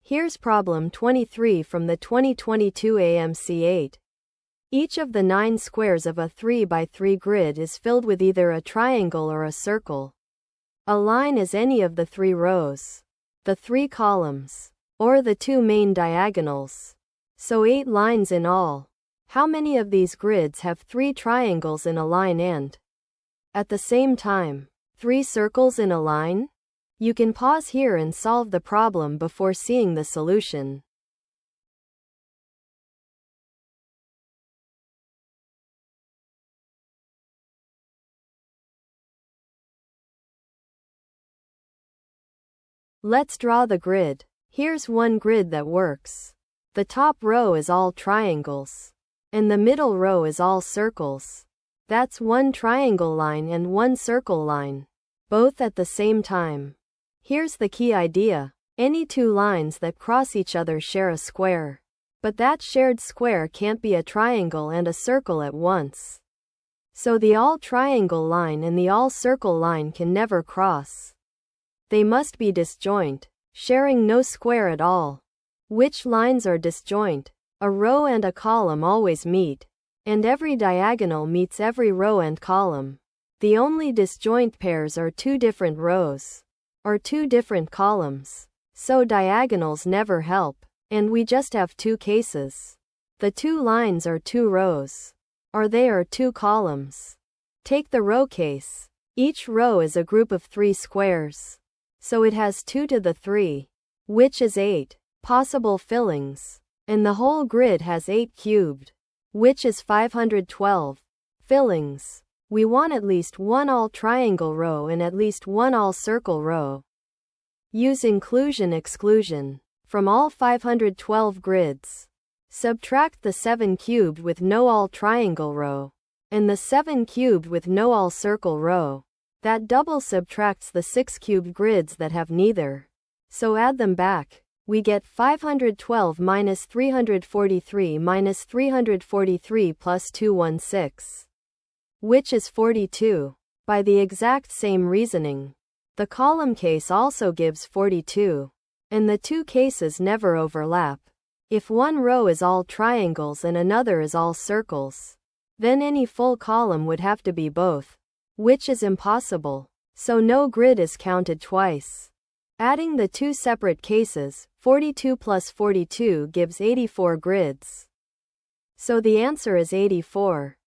Here's problem 23 from the 2022 AMC 8. Each of the 9 squares of a 3 by 3 grid is filled with either a triangle or a circle. A line is any of the 3 rows, the 3 columns, or the 2 main diagonals. So 8 lines in all. How many of these grids have 3 triangles in a line and, at the same time, 3 circles in a line? You can pause here and solve the problem before seeing the solution. Let's draw the grid. Here's one grid that works. The top row is all triangles, and the middle row is all circles. That's one triangle line and one circle line, both at the same time. Here's the key idea. Any 2 lines that cross each other share a square. But that shared square can't be a triangle and a circle at once. So the all triangle line and the all circle line can never cross. They must be disjoint, sharing no square at all. Which lines are disjoint? A row and a column always meet, and every diagonal meets every row and column. The only disjoint pairs are 2 different rows, or 2 different columns. So diagonals never help, and we just have 2 cases. The 2 lines are 2 rows, or they are 2 columns. Take the row case. Each row is a group of 3 squares, so it has 2 to the 3, which is 8 possible fillings, and the whole grid has 8 cubed, which is 512 fillings. We want at least one all triangle row and at least one all circle row. Use inclusion-exclusion. From all 512 grids, subtract the 7 cubed with no all triangle row, and the 7 cubed with no all circle row. That double subtracts the 6 cubed grids that have neither. So add them back. We get 512 minus 343 minus 343 plus 216. Which is 42. By the exact same reasoning, the column case also gives 42. And the 2 cases never overlap. If one row is all triangles and another is all circles, then any full column would have to be both, which is impossible. So no grid is counted twice. Adding the 2 separate cases, 42 plus 42 gives 84 grids. So the answer is 84.